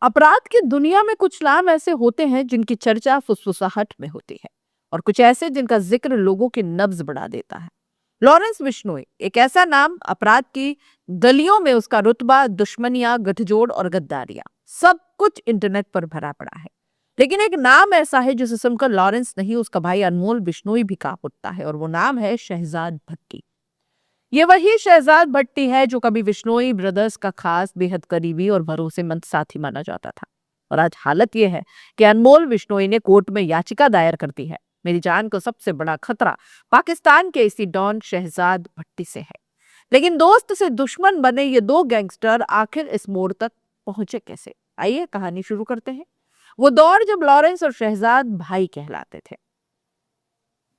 अपराध की दुनिया में कुछ नाम ऐसे होते हैं जिनकी चर्चा फुसफुसाहट में होती है और कुछ ऐसे जिनका जिक्र लोगों की नब्ज बढ़ा देता है। लॉरेंस बिश्नोई एक ऐसा नाम, अपराध की गलियों में उसका रुतबा, दुश्मनियां, गठजोड़ और गद्दारियां, सब कुछ इंटरनेट पर भरा पड़ा है। लेकिन एक नाम ऐसा है जिसे सुनकर लॉरेंस नहीं, उसका भाई अनमोल बिश्नोई भी कांप उठता है, और वो नाम है शहजाद भट्टी। ये वही शहजाद भट्टी है जो कभी बिश्नोई ब्रदर्स का खास, बेहद करीबी और भरोसेमंद साथी माना जाता था। और आज हालत यह है कि अनमोल बिश्नोई ने कोर्ट में याचिका दायर कर दी है। मेरी जान को सबसे बड़ा खतरा पाकिस्तान के इसी डॉन शहजाद भट्टी से है। लेकिन दोस्त से दुश्मन बने ये दो गैंगस्टर आखिर इस मोड़ तक पहुंचे कैसे? आइए कहानी शुरू करते हैं। वो दौर जब लॉरेंस और शहजाद भाई कहलाते थे।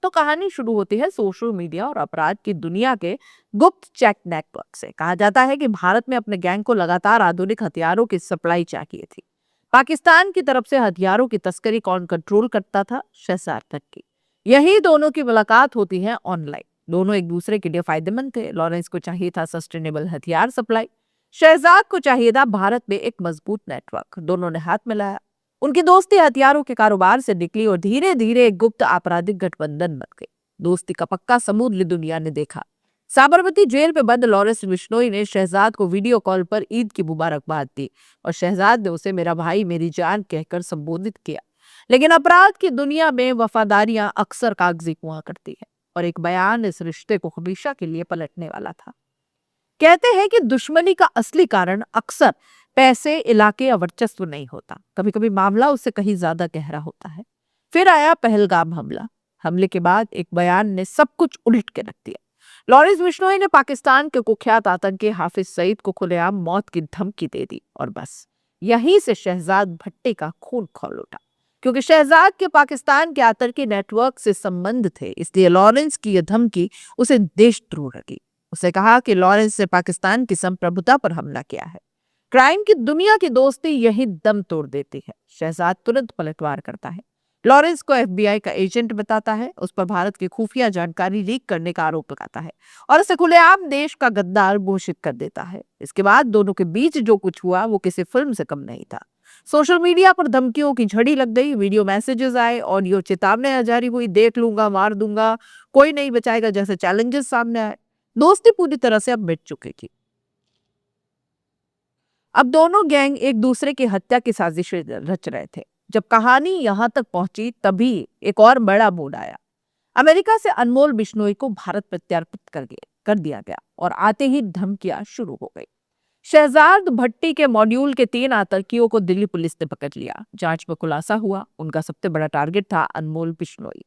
तो कहानी शुरू होती है सोशल मीडिया और अपराध की दुनिया के गुप्त चेक नेटवर्क से। कहा जाता है कि भारत में अपने गैंग को लगातार आधुनिक हथियारों की सप्लाई चाहिए थी। पाकिस्तान की तरफ से हथियारों की तस्करी कौन कंट्रोल करता था? शहजाद तक की। यही दोनों की मुलाकात होती है ऑनलाइन। दोनों एक दूसरे के लिए फायदेमंद थे। लॉरेंस को चाहिए था सस्टेनेबल हथियार सप्लाई, शहजाद को चाहिए था भारत में एक मजबूत नेटवर्क। दोनों ने हाथ मिलाया। उनकी दोस्ती हथियारों के कारोबार से निकली और धीरे धीरे एक गुप्त आपराधिक गठबंधन बन गई। दोस्ती का पक्का समूह दुनिया ने देखा। साबरमती जेल में बंद लॉरेंस बिश्नोई ने शहजाद को वीडियो कॉल पर ईद की मुबारकबाद दी और शहजाद ने उसे मेरा भाई, मेरी जान कहकर संबोधित किया। लेकिन अपराध की दुनिया में वफादारियां अक्सर कागजी हुआ करती है, और एक बयान इस रिश्ते को हमेशा के लिए पलटने वाला था। कहते हैं कि दुश्मनी का असली कारण अक्सर पैसे, इलाके या वर्चस्व नहीं होता। कभी कभी मामला उससे कहीं ज्यादा गहरा होता है। फिर आया पहलगाम हमला। हमले के बाद एक बयान ने सब कुछ उलट के रख दिया। लॉरेंस बिश्नोई ने पाकिस्तान के कुख्यात आतंकी हाफिज सईद को खुलेआम मौत की धमकी दे दी, और बस यहीं से शहजाद भट्टी का खून खौल उठा। क्योंकि शहजाद के पाकिस्तान के आतंकी नेटवर्क से संबंध थे, इसलिए लॉरेंस की यह धमकी उसे देशद्रोह लगी। उसे कहा कि लॉरेंस ने पाकिस्तान की संप्रभुता पर हमला किया है। क्राइम की दुनिया की दोस्ती यही दम तोड़ देती है। शहजाद तुरंत पलटवार करता है। लॉरेंस को एफबीआई का एजेंट बताता है, उस पर भारत की खुफिया जानकारी लीक करने का आरोप लगाता है और उसे खुलेआम देश का गद्दार घोषित कर देता है। इसके बाद दोनों के बीच जो कुछ हुआ वो किसी फिल्म से कम नहीं था। सोशल मीडिया पर धमकियों की झड़ी लग गई, वीडियो मैसेजेस आए, ऑडियो चेतावनियां जारी हुई, देख लूंगा, मार दूंगा, कोई नहीं बचाएगा जैसे चैलेंजेस सामने आए। दोस्ती पूरी तरह से अब मिट चुकी थी। अब दोनों गैंग एक दूसरे की हत्या की साजिशें रच रहे थे। जब कहानी यहां तक पहुंची तभी एक और बड़ा मूड आया। अमेरिका से अनमोल बिश्नोई को भारत प्रत्यार्पित कर दिया गया और आते ही धमकियां शुरू हो गई। शहजाद भट्टी के मॉड्यूल के 3 आतंकियों को दिल्ली पुलिस ने पकड़ लिया। जांच में खुलासा हुआ उनका सबसे बड़ा टारगेट था अनमोल बिश्नोई।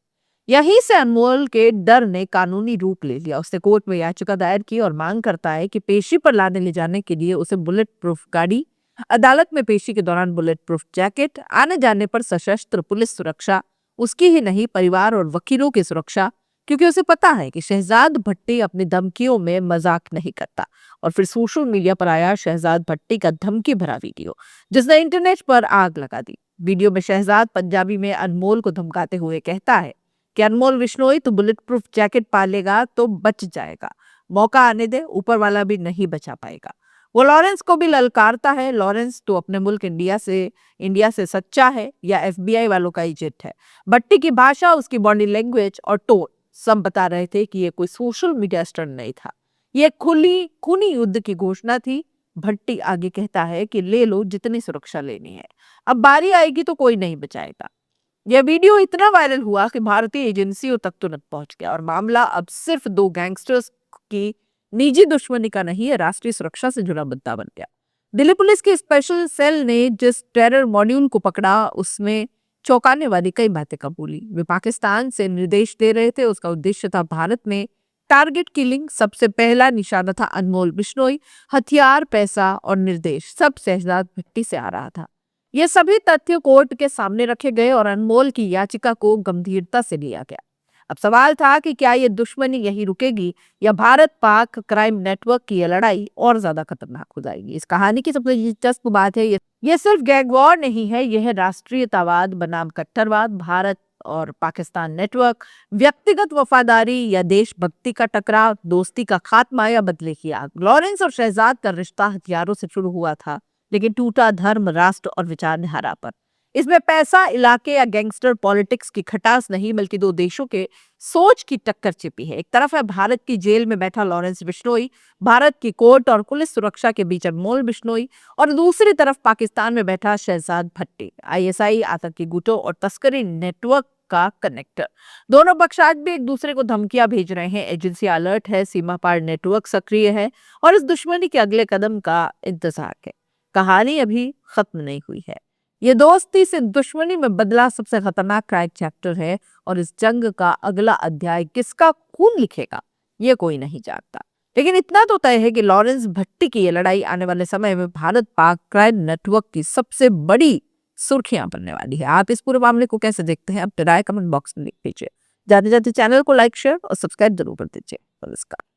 यहीं से अनमोल के डर ने कानूनी रूप ले लिया। उसने कोर्ट में याचिका दायर की और मांग करता है कि पेशी पर लाने ले जाने के लिए उसे बुलेट प्रूफ गाड़ी, अदालत में पेशी के दौरान बुलेट प्रूफ जैकेट, आने जाने पर सशस्त्र पुलिस सुरक्षा, उसकी ही नहीं परिवार और वकीलों की सुरक्षा, क्योंकि उसे पता है कि शहजाद भट्टी अपनी धमकियों में मजाक नहीं करता। और फिर सोशल मीडिया पर आया शहजाद भट्टी का धमकी भरा वीडियो, जिसने इंटरनेट पर आग लगा दी। वीडियो में शहजाद पंजाबी में अनमोल को धमकाते हुए कहता है कि अनमोल बिश्नोई, तू बुलेट प्रूफ जैकेट पा लेगा तो बच जाएगा, मौका आने दे, ऊपर वाला भी नहीं बचा पाएगा। वो लॉरेंस को भी ललकारता है, लॉरेंस तू अपने मुल्क इंडिया से सच्चा है या एफबीआई वालों का एजेंट है? भट्टी की भाषा, उसकी बॉडी लैंग्वेज और टोन सब बता रहे थे कि ये कोई सोशल मीडिया स्टंट नहीं था, ये खुली खूनी युद्ध की घोषणा थी। भट्टी आगे कहता है कि ले लो जितनी सुरक्षा लेनी है, अब बारी आएगी तो कोई नहीं बचाएगा। यह वीडियो इतना वायरल हुआ कि भारतीय एजेंसियों तक तुरंत पहुंच गया और मामला अब सिर्फ दो गैंगस्टर्स की निजी दुश्मनी का नहीं है, राष्ट्रीय सुरक्षा से जुड़ा मुद्दा बन गया। दिल्ली पुलिस की स्पेशल सेल ने जिस टेरर मॉड्यूल को पकड़ा उसमें चौंकाने वाली कई बातें कबूली। वे पाकिस्तान से निर्देश दे रहे थे, उसका उद्देश्य था भारत में टारगेट किलिंग। सबसे पहला निशाना था अनमोल बिश्नोई। हथियार, पैसा और निर्देश सब शहजाद भट्टी से आ रहा था। ये सभी तथ्य कोर्ट के सामने रखे गए और अनमोल की याचिका को गंभीरता से लिया गया। अब सवाल था कि क्या ये दुश्मनी यही रुकेगी या भारत पाक क्राइम नेटवर्क की ये लड़ाई और ज्यादा खतरनाक हो जाएगी? इस कहानी की सबसे दिलचस्प बात है ये सिर्फ गैंग वॉर नहीं है, यह है राष्ट्रीयतावाद बनाम कट्टरवाद, भारत और पाकिस्तान नेटवर्क, व्यक्तिगत वफादारी या देशभक्ति का टकराव, दोस्ती का खात्मा या बदले की आग। लॉरेंस और शहजाद का रिश्ता हथियारों से शुरू हुआ था, लेकिन टूटा धर्म, राष्ट्र और विचारधारा पर। इसमें पैसा, इलाके या गैंगस्टर पॉलिटिक्स की खटास नहीं, बल्कि दो देशों के सोच की टक्कर छिपी है। एक तरफ है भारत की जेल में बैठा लॉरेंस बिश्नोई, भारत की कोर्ट और पुलिस सुरक्षा के बीच अनमोल बिश्नोई, और दूसरी तरफ पाकिस्तान में बैठा शहजाद भट्टी, आईएसआई, आतंकी गुटों और तस्करी नेटवर्क का कनेक्टर। दोनों पक्ष आज भी एक दूसरे को धमकियां भेज रहे हैं, एजेंसी अलर्ट है, सीमा पार नेटवर्क सक्रिय है और इस दुश्मनी के अगले कदम का इंतजार है। कहानी अभी खत्म नहीं हुई है। ये दोस्ती से दुश्मनी में बदला सबसे खतरनाक क्राइम चैप्टर है और इस जंग का अगला अध्याय किसका खून लिखेगा ये कोई नहीं जानता। लेकिन इतना तो तय है कि लॉरेंस भट्टी की ये लड़ाई आने वाले समय में भारत पाक क्राइम नेटवर्क की सबसे बड़ी सुर्खियां बनने वाली है। आप इस पूरे मामले को कैसे देखते हैं? अपनी राय कमेंट बॉक्स में लिख दीजिए। जाते जाते चैनल को लाइक, शेयर और सब्सक्राइब जरूर कर दीजिए। नमस्कार।